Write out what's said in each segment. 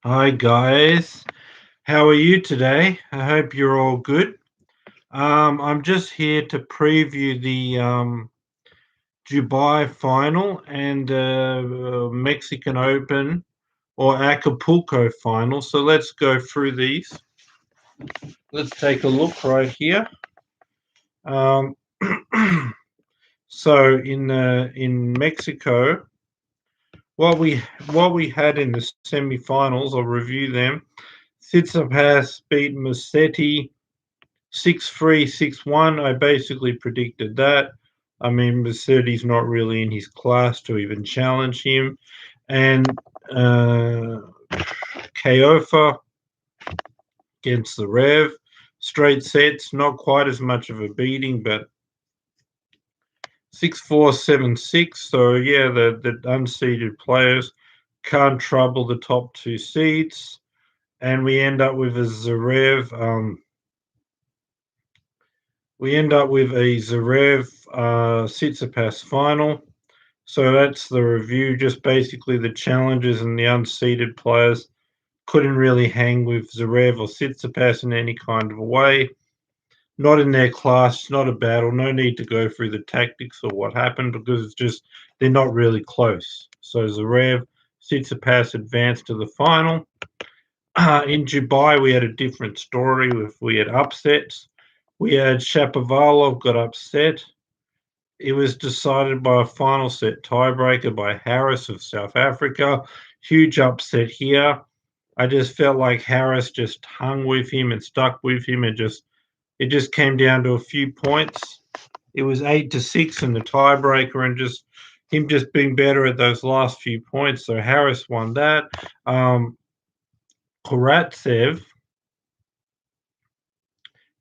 Hi guys, how are you today? I hope you're all good. I'm just here to preview the Dubai final and Mexican Open or Acapulco final. So let's go through these. Let's take a look right here. Um, so in Mexico, what we had in the semi-finals, I'll review them. Tsitsipas beat Musetti 6-3, 6-1. I basically predicted that. I mean, Mercedes not really in his class to even challenge him. And uh, Kaofa against the Rev. Straight sets, not quite as much of a beating, but 6-4, 7-6. So, yeah, the unseeded players can't trouble the top two seeds. And we end up with a Zverev Tsitsipas final. So that's the review. Just basically the challenges and the unseeded players couldn't really hang with Zverev or Tsitsipas in any kind of a way. Not in their class, not a battle. No need to go through the tactics or what happened because it's just they're not really close. So Zverev, Tsitsipas advanced to the final. In Dubai, we had a different story. We had upsets. We had Shapovalov got upset. It was decided by a final set tiebreaker by Harris of South Africa. Huge upset here. I just felt like Harris just hung with him and stuck with him. It just came down to a few points. It was 8-6 in the tiebreaker, and just being better at those last few points. So Harris won that. Karatsev,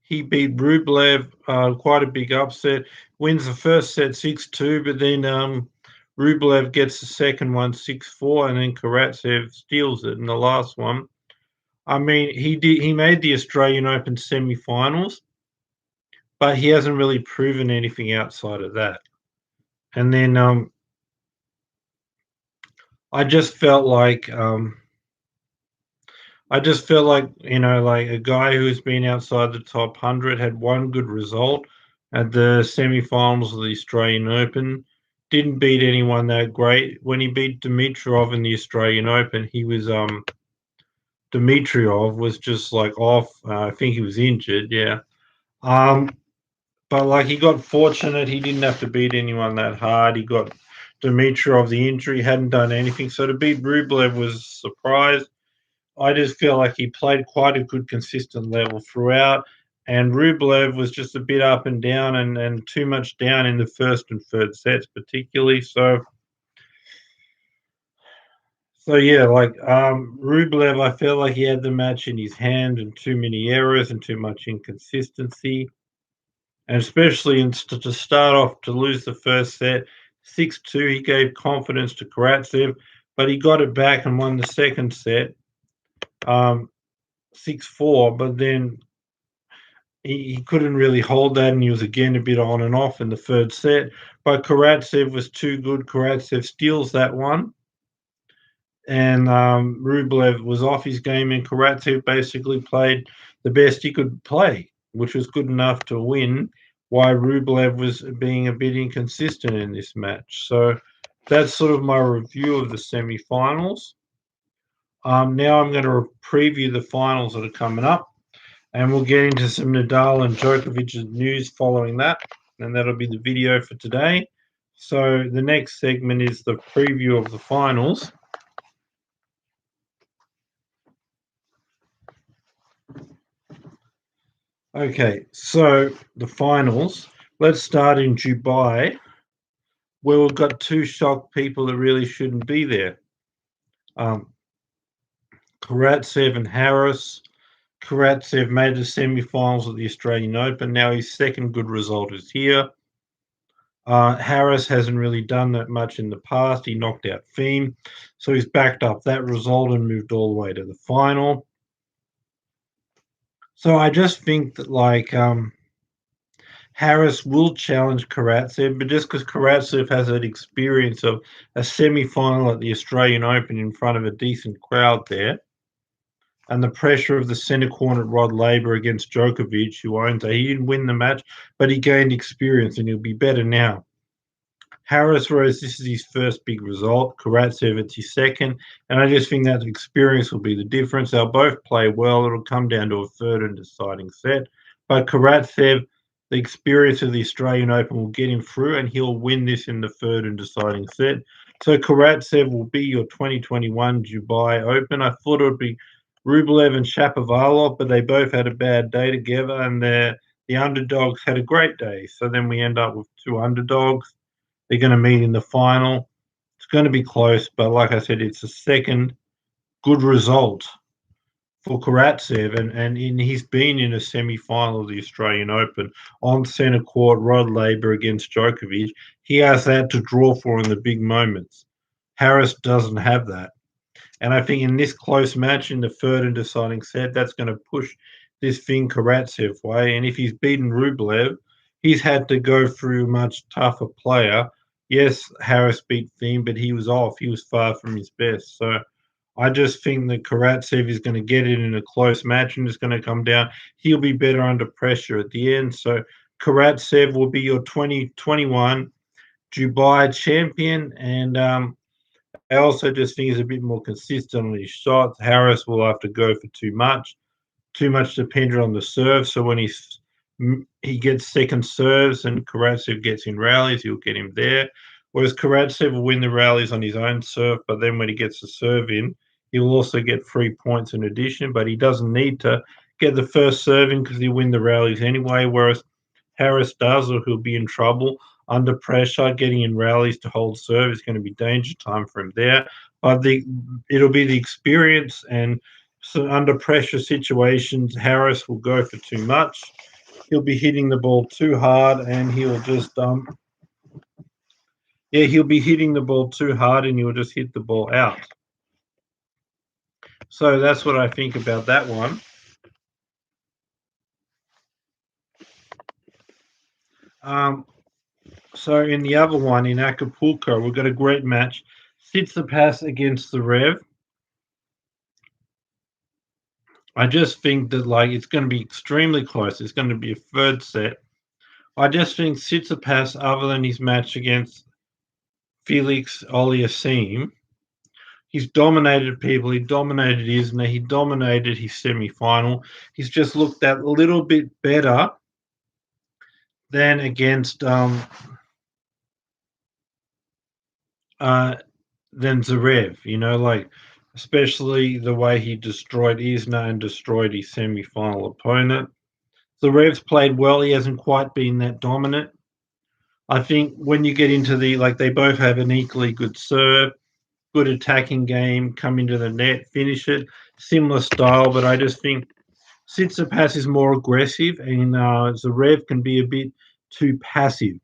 he beat Rublev, quite a big upset. Wins the first set 6-2, but then Rublev gets the second one 6-4, and then Karatsev steals it in the last one. I mean, he made the Australian Open semi-finals, but he hasn't really proven anything outside of that. And then I just felt like like a guy who's been outside the top 100 had one good result at the semi-finals of the Australian Open. Didn't beat anyone that great. When he beat Dimitrov in the Australian Open, he was Dimitrov was just like off. I think he was injured. Yeah. Um, but like he got fortunate. He didn't have to beat anyone that hard. He got Dimitrov the injury hadn't done anything, so to beat Rublev was a surprise. I just feel like he played quite a good, consistent level throughout. And Rublev was just a bit up and down and too much down in the first and third sets, particularly. So yeah, like Rublev, I felt like he had the match in his hand and too many errors and too much inconsistency. And especially to start off to lose the first set 6-2, he gave confidence to Karatsev, but he got it back and won the second set. 6-4, but then he couldn't really hold that, and he was again a bit on and off in the third set. But Karatsev was too good. Karatsev steals that one, and Rublev was off his game, and Karatsev basically played the best he could play, which was good enough to win. Why Rublev was being a bit inconsistent in this match. So that's sort of my review of the semi-finals. Now I'm going to preview the finals that are coming up. And we'll get into some Nadal and Djokovic's news following that. And that'll be the video for today. So the next segment is the preview of the finals. Okay, so the finals. Let's start in Dubai, where we've got two shocked people that really shouldn't be there. Karatsev and Harris. Karatsev made the semi-finals of the Australian Open. Now his second good result is here. Harris hasn't really done that much in the past. He knocked out Thiem, so he's backed up that result and moved all the way to the final. So I just think that Harris will challenge Karatsev, but just because Karatsev has that experience of a semi-final at the Australian Open in front of a decent crowd there, and the pressure of the centre corner Rod Laver against Djokovic, who owns it. He didn't win the match, but he gained experience and he'll be better now. Harris Rose, this is his first big result. Karatsev, it's his second. And I just think that experience will be the difference. They'll both play well. It'll come down to a third and deciding set. But Karatsev, the experience of the Australian Open will get him through, and he'll win this in the third and deciding set. So Karatsev will be your 2021 Dubai Open. I thought it would be Rublev and Shapovalov, but they both had a bad day together, and the underdogs had a great day. So then we end up with two underdogs. They're going to meet in the final. It's going to be close, but like I said, it's the second good result for Karatsev, and he's been in a semi-final of the Australian Open on centre court, Rod Laver against Djokovic. He has that to draw for in the big moments. Harris doesn't have that. And I think in this close match in the third and deciding set, that's going to push this thing Karatsev way. And if he's beaten Rublev, he's had to go through a much tougher player. Yes, Harris beat Thiem, but he was off. He was far from his best. So I just think that Karatsev is going to get it in a close match and it's going to come down. He'll be better under pressure at the end. So Karatsev will be your 2021 Dubai champion. And I also just think he's a bit more consistent on his shots. Harris will have to go for too much dependent on the serve. So when he gets second serves and Karatsev gets in rallies, he'll get him there. Whereas Karatsev will win the rallies on his own serve, but then when he gets the serve in, he'll also get 3 points in addition. But he doesn't need to get the first serve in because he'll win the rallies anyway. Whereas Harris does, or he'll be in trouble under pressure. Getting in rallies to hold serve is going to be danger time for him there. But it'll be the experience, and so under pressure situations, Harris will go for too much. He'll be hitting the ball too hard, and he'll just he'll be hitting the ball too hard, and he'll just hit the ball out. So that's what I think about that one. So in the other one, in Acapulco, we've got a great match. Tsitsipas against the Rev. I just think that it's going to be extremely close. It's going to be a third set. I just think Tsitsipas, other than his match against Felix Auger-Aliassime, he's dominated people. He dominated Isner. He dominated his semi-final. He's just looked that little bit better than against than Zverev. Especially the way he destroyed Isner and destroyed his semi-final opponent. Zverev's played well. He hasn't quite been that dominant. I think when you get into they both have an equally good serve, good attacking game, come into the net, finish it, similar style, but I just think Tsitsipas is more aggressive and Zverev can be a bit too passive.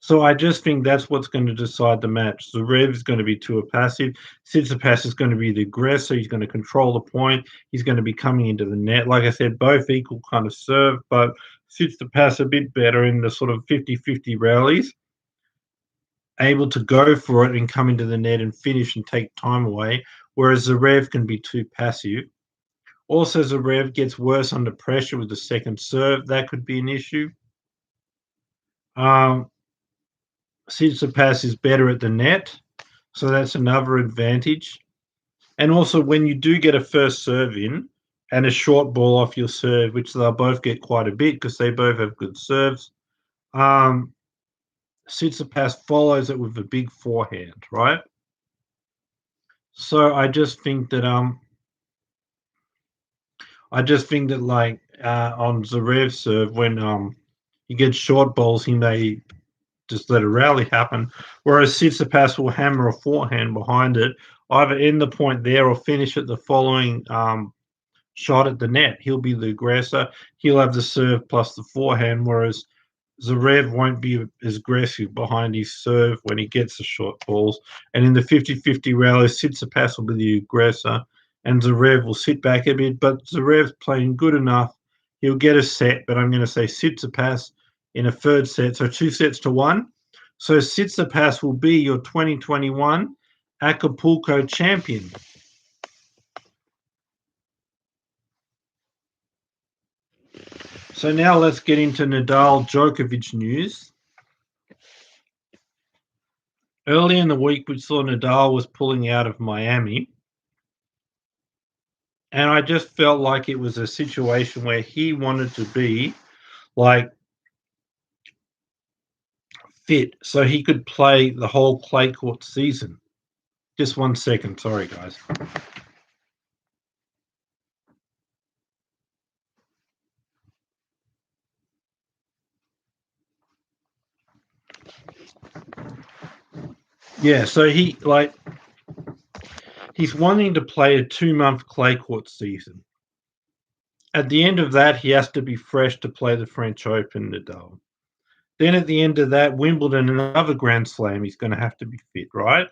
So I just think that's what's going to decide the match. Zverev is going to be too passive. Tsitsipas is going to be the aggressor. He's going to control the point. He's going to be coming into the net. Like I said, both equal kind of serve, but Tsitsipas a bit better in the sort of 50-50 rallies, able to go for it and come into the net and finish and take time away, whereas Zverev can be too passive. Also, Zverev gets worse under pressure with the second serve. That could be an issue. Tsitsipas is better at the net, so that's another advantage. And also, when you do get a first serve in and a short ball off your serve, which they'll both get quite a bit because they both have good serves, Tsitsipas follows it with a big forehand, right? So I just think that on Zverev's serve, when he gets short balls, he may just let a rally happen. Whereas Tsitsipas will hammer a forehand behind it, either end the point there or finish at the following shot at the net. He'll be the aggressor. He'll have the serve plus the forehand, whereas Zverev won't be as aggressive behind his serve when he gets the short balls. And in the 50-50 rally, Tsitsipas will be the aggressor, and Zverev will sit back a bit. But Zverev's playing good enough. He'll get a set, but I'm going to say Tsitsipas in a third set, so 2-1. So Tsitsipas will be your 2021 Acapulco champion. So now let's get into Nadal Djokovic news. Early in the week, we saw Nadal was pulling out of Miami. And I just felt like it was a situation where he wanted to be like fit so he could play the whole clay court season. Just 1 second. Sorry, guys. Yeah, so he's wanting to play a 2-month clay court season. At the end of that, he has to be fresh to play the French Open, Nadal. Then at the end of that, Wimbledon, another Grand Slam, he's going to have to be fit, right?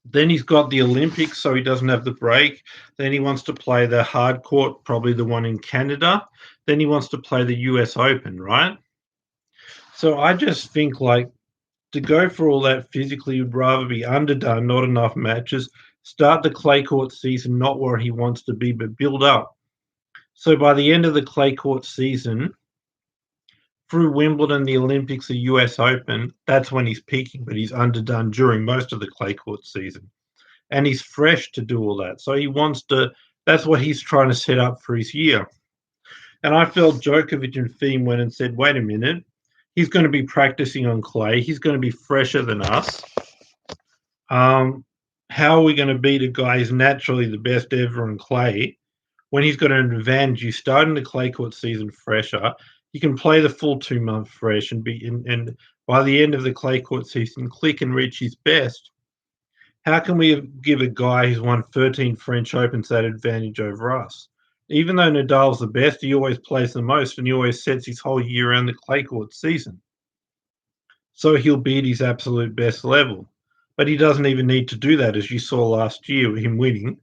Then he's got the Olympics, so he doesn't have the break. Then he wants to play the hard court, probably the one in Canada. Then he wants to play the US Open, right? So I just think like to go for all that physically, you'd rather be underdone, not enough matches, start the clay court season not where he wants to be, but build up. So by the end of the clay court season, through Wimbledon, the Olympics, the US Open, that's when he's peaking, but he's underdone during most of the clay court season. And he's fresh to do all that. So he wants to, that's what he's trying to set up for his year. And I felt Djokovic and Thiem went and said, wait a minute, he's going to be practicing on clay. He's going to be fresher than us. How are we going to beat a guy who's naturally the best ever on clay when he's got an advantage? You starting the clay court season fresher. You can play the full 2-month fresh and and by the end of the clay court season, click and reach his best. How can we give a guy who's won 13 French Opens that advantage over us? Even though Nadal's the best, he always plays the most and he always sets his whole year around the clay court season. So he'll be at his absolute best level. But he doesn't even need to do that, as you saw last year, him winning.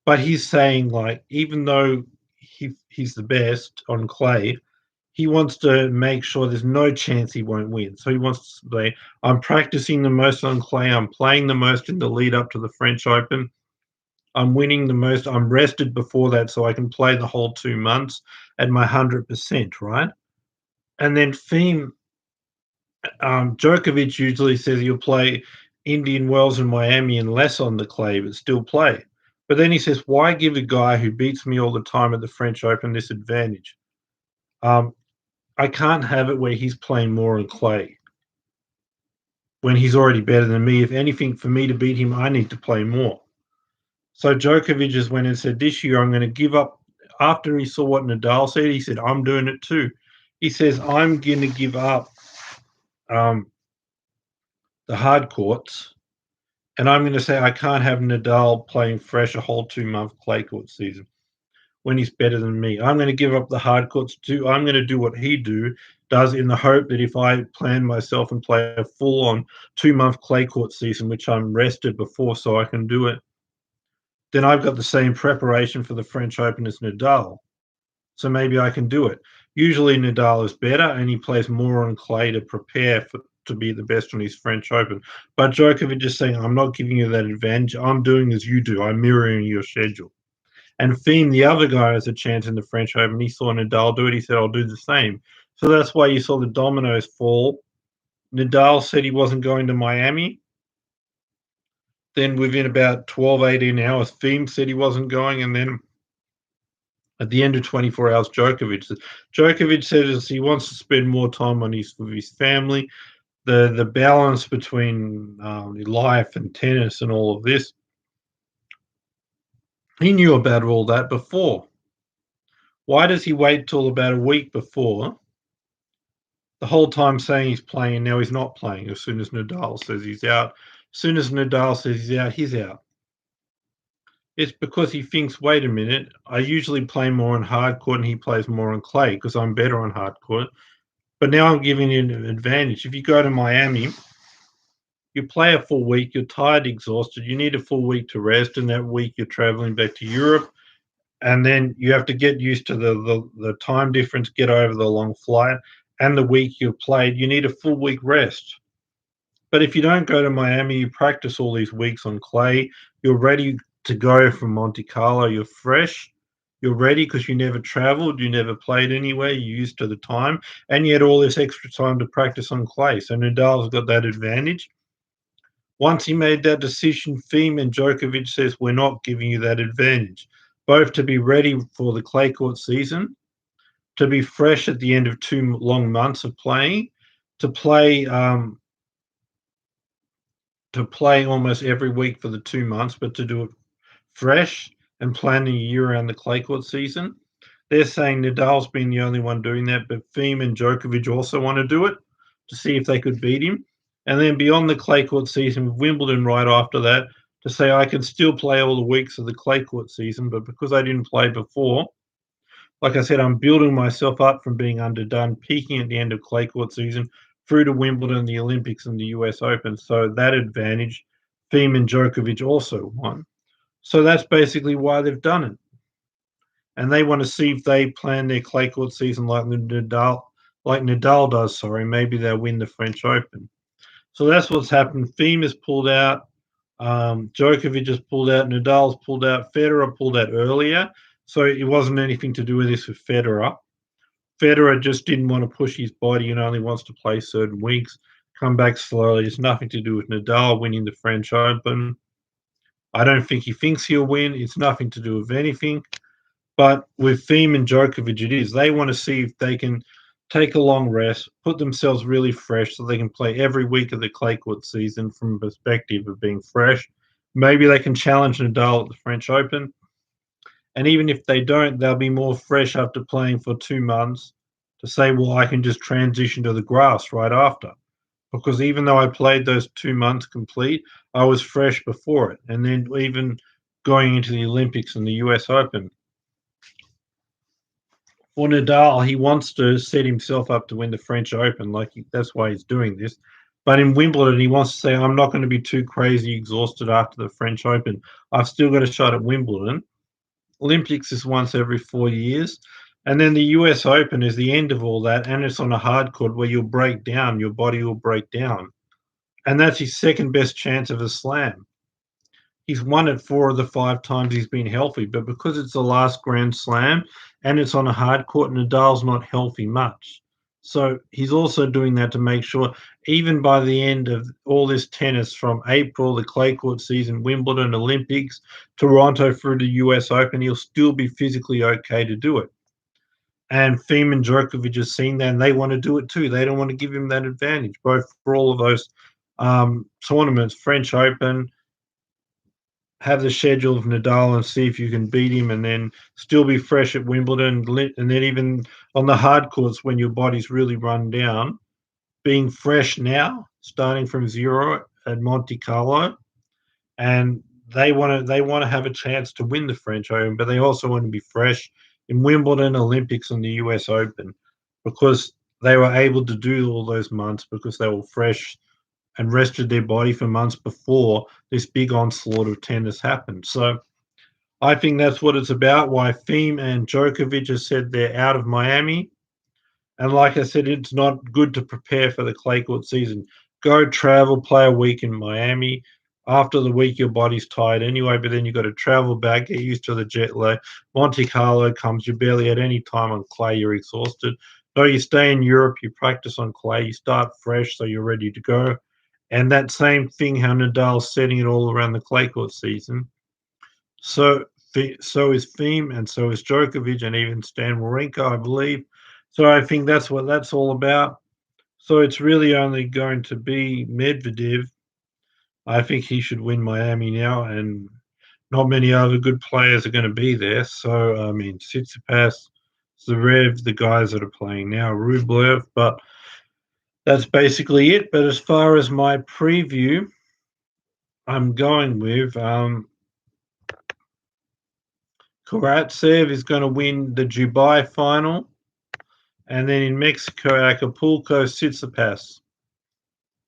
But he's saying, like, even though he's the best on clay, he wants to make sure there's no chance he won't win. So he wants to say, I'm practicing the most on clay. I'm playing the most in the lead up to the French Open. I'm winning the most. I'm rested before that so I can play the whole 2 months at my 100%, right? And then Thiem, Djokovic usually says he'll play Indian Wells and Miami and less on the clay, but still play. But then he says, why give a guy who beats me all the time at the French Open this advantage? I can't have it where he's playing more on clay when he's already better than me. If anything, for me to beat him, I need to play more. So Djokovic just went and said, this year I'm going to give up. After he saw what Nadal said, he said, I'm doing it too. He says, I'm going to give up the hard courts, and I'm going to say I can't have Nadal playing fresh a whole 2-month clay court season when he's better than me. I'm going to give up the hard courts too. I'm going to do what he does in the hope that if I plan myself and play a full-on 2-month clay court season, which I'm rested before so I can do it, then I've got the same preparation for the French Open as Nadal. So maybe I can do it. Usually Nadal is better and he plays more on clay to prepare to be the best on his French Open. But Djokovic is saying, I'm not giving you that advantage. I'm doing as you do. I'm mirroring your schedule. And Thiem, the other guy, has a chance in the French Open. He saw Nadal do it. He said, I'll do the same. So that's why you saw the dominoes fall. Nadal said he wasn't going to Miami. Then within about 12, 18 hours, Thiem said he wasn't going. And then at the end of 24 hours, Djokovic says he wants to spend more time with his family. The balance between life and tennis and all of this, he knew about all that before. Why does he wait till about a week before, the whole time saying he's playing, and now he's not playing as soon as Nadal says he's out? As soon as Nadal says he's out. It's because he thinks, wait a minute, I usually play more on hard court and he plays more on clay because I'm better on hard court. But now I'm giving you an advantage. If you go to Miami, you play a full week, you're tired, exhausted, you need a full week to rest, and that week you're traveling back to Europe, and then you have to get used to the time difference, get over the long flight, and the week you've played, you need a full week rest. But if you don't go to Miami, you practice all these weeks on clay, you're ready to go from Monte Carlo, you're fresh, you're ready because you never traveled, you never played anywhere, you're used to the time, and you had all this extra time to practice on clay. So Nadal's got that advantage. Once he made that decision, Thiem and Djokovic says, we're not giving you that advantage. Both to be ready for the clay court season, to be fresh at the end of 2 long months of playing, to play almost every week for the 2 months, but to do it fresh and planning a year around the clay court season. They're saying Nadal's been the only one doing that, but Thiem and Djokovic also want to do it to see if they could beat him. And then beyond the clay court season, with Wimbledon right after that, to say I can still play all the weeks of the clay court season, but because I didn't play before, like I said, I'm building myself up from being underdone, peaking at the end of clay court season, through to Wimbledon, the Olympics, and the US Open. So that advantage, Thiem and Djokovic also won. So that's basically why they've done it. And they want to see if they plan their clay court season like Nadal does. Sorry, maybe they'll win the French Open. So that's what's happened. Thiem has pulled out. Djokovic has pulled out. Nadal's pulled out. Federer pulled out earlier. So it wasn't anything to do with this with Federer. Federer just didn't want to push his body and only wants to play certain weeks, come back slowly. It's nothing to do with Nadal winning the French Open. I don't think he thinks he'll win. It's nothing to do with anything. But with Thiem and Djokovic, it is. They want to see if they can take a long rest, put themselves really fresh so they can play every week of the clay court season from a perspective of being fresh. Maybe they can challenge Nadal at the French Open. And even if they don't, they'll be more fresh after playing for 2 months to say, well, I can just transition to the grass right after. Because even though I played those 2 months complete, I was fresh before it. And then even going into the Olympics and the US Open. For Nadal, he wants to set himself up to win the French Open. That's why he's doing this. But in Wimbledon, he wants to say, I'm not going to be too crazy exhausted after the French Open. I've still got a shot at Wimbledon. Olympics is once every 4 years. And then the US Open is the end of all that. And it's on a hard court where you'll break down, your body will break down. And that's his second best chance of a slam. He's won it 4 of the 5 times he's been healthy, but because it's the last Grand Slam and it's on a hard court, Nadal's not healthy much. So he's also doing that to make sure, even by the end of all this tennis from April, the clay court season, Wimbledon, Olympics, Toronto through the US Open, he'll still be physically okay to do it. And Thiem and Djokovic have seen that, and they want to do it too. They don't want to give him that advantage, both for all of those tournaments, French Open, have the schedule of Nadal and see if you can beat him, and then still be fresh at Wimbledon, and then even on the hard courts when your body's really run down, being fresh now, starting from zero at Monte Carlo, and they want to have a chance to win the French Open, but they also want to be fresh in Wimbledon, Olympics, and the US Open because they were able to do all those months because they were fresh and rested their body for months before this big onslaught of tennis happened. So I think that's what it's about. Why Thiem and Djokovic have said they're out of Miami. And like I said, it's not good to prepare for the clay court season. Go travel, play a week in Miami. After the week, your body's tired anyway, but then you've got to travel back, get used to the jet lag. Monte Carlo comes, you barely had any time on clay, you're exhausted. No, you stay in Europe, you practice on clay, you start fresh, so you're ready to go. And that same thing, how Nadal's setting it all around the clay court season. So is Thiem, and so is Djokovic, and even Stan Wawrinka, I believe. So I think that's what that's all about. So it's really only going to be Medvedev. I think he should win Miami now, and not many other good players are going to be there. So I mean, Tsitsipas, Zverev, the guys that are playing now, Rublev, but that's basically it. But as far as my preview, I'm going with Karatsev is going to win the Dubai final. And then in Mexico, Acapulco, Tsitsipas.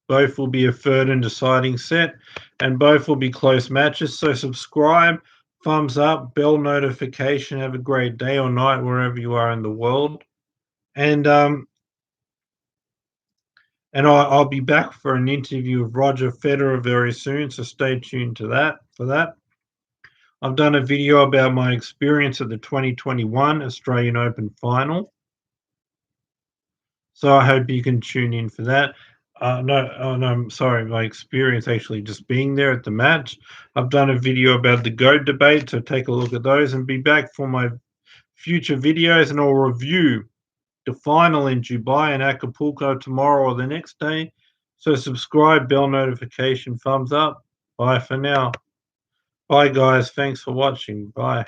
Both will be a third and deciding set, and both will be close matches. So subscribe, thumbs up, bell notification. Have a great day or night wherever you are in the world. And I'll be back for an interview with Roger Federer very soon, so stay tuned to that. For that, I've done a video about my experience at the 2021 Australian Open final. So I hope you can tune in for that. No, oh no, I'm sorry, my experience actually just being there at the match. I've done a video about the GOAT debate, so take a look at those and be back for my future videos, and I'll review the final in Dubai and Acapulco tomorrow or the next day. So subscribe, bell notification, thumbs up. Bye for now. Bye guys, thanks for watching. Bye.